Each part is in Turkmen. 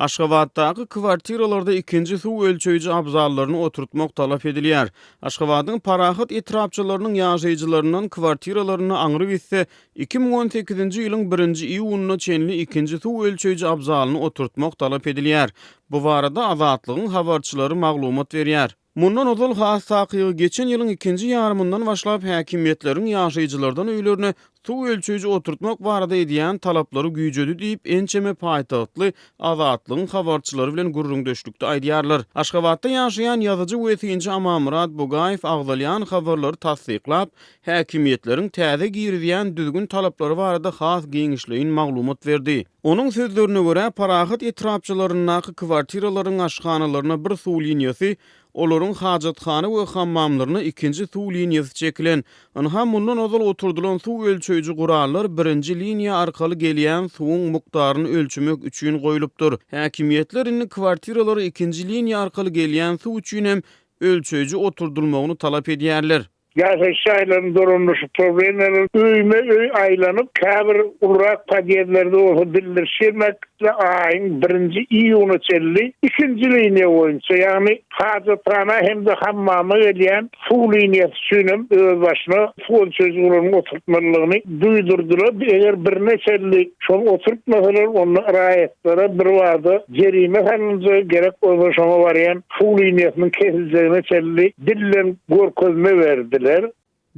Aşgabatdaky kwartiralarda ikinji suw ölçeýiji abzallaryny oturtmak talap edilýär. Aşgabatyň parahat etrapçylarynyň ýaşaýjylaryndan kwartiralaryny aňyry gitse 2018-nji ýylyň 1-nji iýunyna çenli ikinji suw ölçeýiji abzalyny oturtmak talap edilýär. Bu barada Azatlygyň habarçylary maglumat berýär. Mundan ozal has takygy geçen ýylyň ikinji ýarymyndan başlap häkimetleriň ýaşaýjylardan öýlerini suw ölçeýiji oturtmak barada edýän talaplary güýjedi diýip ençeme paýtagtly Azatlygyň habarçylary bilen gurrundeşlikde aýdýarlar. Aşgabatda ýaşaýan ýazyjy we tinji Amamurad Bugaýew agdalýan habarlary tasdiklap, häkimetleriň täze giridýän düzgün talaplary barada has giňişleýin maglumat berdi. Onun sözlerine göre parahat etrapçylarynyň kwartiralaryň aşganalarına bir suw liniýasy, olaryň hajathana we hammamlaryna ikinji suw liniýasy çekilen, anha mundan ozal oturdulan suw ölçeýiji gurallar birinji liniýa arkaly gelýän suwuň mukdaryny ölçmek üçin goýulypdyr. Häkimetler indi kwartiralary ikinji liniýa arkaly gelýän suw üçin hem ölçeýiji oturdulmagyny talap edýärler. Yaşaşayların durulmuşu problemlerin öy aylanyp käbir urak padiyerlerde olsa bildirşirmekle ayın 1-nji iýuny çelli ikinji liniýa boýunça ýagny hajatrana hem de hammamy gelýän suw liniýasy üçin öz başyna suw ölçeýiji oturtmalygyny duýdurdylar. Eger birneçeli şol oturtmasalar onu raýatlere bir wada jerime hanynja gerek bolsa şoňa barýan suw liniýasynyň kesilýäne çelli dillen gorkozma berdi.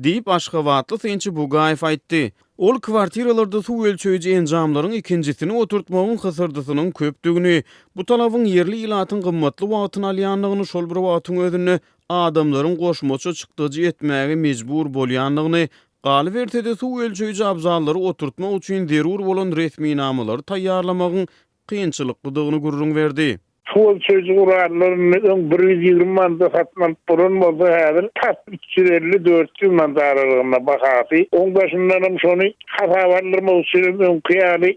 Diýip Aşgabatly Tinçi Bugaýew aýtdy. Ol kwartiralarda suw ölçeýiji enjamlaryň ikinjisini oturtmagyň hysyrdysynyň köpdügini, bu talabyň yerli ilatyň gymmatly wagtyny alýanlygyny, şol bir wagtyň özüni adamlaryň goşmaça çykdyjy etmäge mejbur bolýanlygyny, galyp ertede suw ölçeýiji abzallary oturtmak üçin zerur bolan resmi namalary taýýarlamagyň kynçylyklydygyny gurrun berdi. Suw ölçeýiji gurallaryny 120 manda satman burun bolsa häzir 350-400 manda aralygyna bahaty. Oň başyndan hem şonu hasabarlarmy üçin kıýaly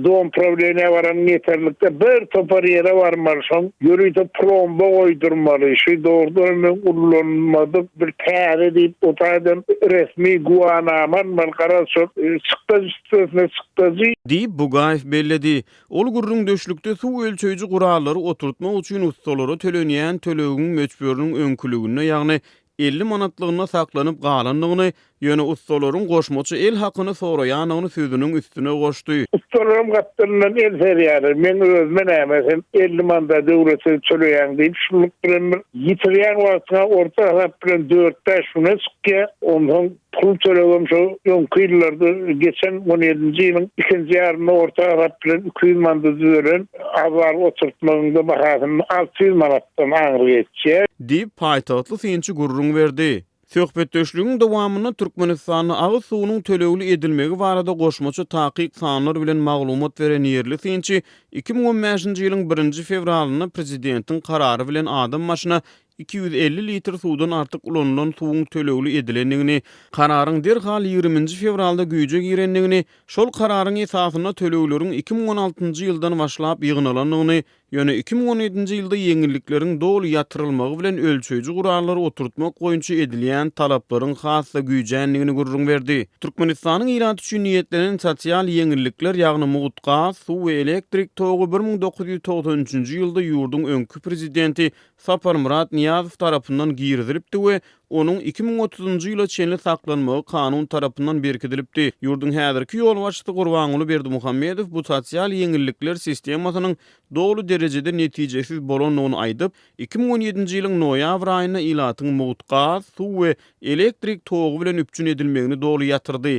dom problemine baran ýeterlikde bir topar ýere barmalyşyň, ýörüýde plomba goýdurmaly, şu dogry ullanmady bir täze diýip otadan resmi guwanaman malkaraşyp çykdyjy diýip Bugaýew belledi. Ol gurrundeşlikde suw ölçeýiji gurallary oturtmak üçin ustalary tölenýän tölegüň möçberiniň öňkülügine, ýagny 50 manatlygyna saklanyp galanlygyny, ýöne ustalaryň goşmaça el hakyny soraýanyny sözüniň üstüne goşdy. Ustalarym gatdyryndan el ferýary, men özüme nämesin 50 mandat döwleti töleýän diýip şunu bilen ýitirýän wagtyna orta hasap bilen 4-5 şuna çykýar, ondan pul tölegem şu ýyllarda geçen 17-nji ýylyň 2-nji ýaryna orta hasap bilen 200 mandat düzelen awal oturtmagynda bahasyny 600 manatdan aňyr geçýär diýip paýtagtly Tinçi gurrun berdi. Söhbetdeşligiň dowamyny Türkmenistanyň agyz suwunyň tölegli edilmegi barada goşmaça takyk sanlar bilen maglumat beren ýerli Tinçi 2015-nji ýylyň 1-nji fevralyna prezidentiň karary bilen adam maşyna 250 litr suwdan artyk ulanylan suwuň tölegli edilendigini, kararyň derhal 20-nji fevralda güýje girendigini, şol kararyň esasyna tölegleriň 2016-njy ýyldan başlap ýygnalandygyny, ýöne 2017-nji ýylda ýeňillikleriň doly ýatyrylmagy bilen ölçeýiji gurallary oturtmak boýunça edilýän talaplaryň hasda güýjendigini gurrun berdi. Türkmenistanyň ilat üçin niýetlenen sosial ýeňillikler ýagny mugutga, suw we elektrik togy 1993-nji ýylda ýurdun öňkü prezidenti Saparmurat Niýazow tarapyndan girizilipdi we onun 2030-njy ýyla çenli saklanmagy kanun tarapyndan berkidilipdi. Ýurdun häzirki ýol başçysy Gurbanuly Berdimuhammedow bu sosial ýeňillikler sistemasynyň dogry derejede netijesiz bolanyny aýdyp, 2017-nji ýylyň noýabr aýyna ilatyň mugutga, suw we elektrik togy bilen üpçün edilmegini dogry ýatyrdy.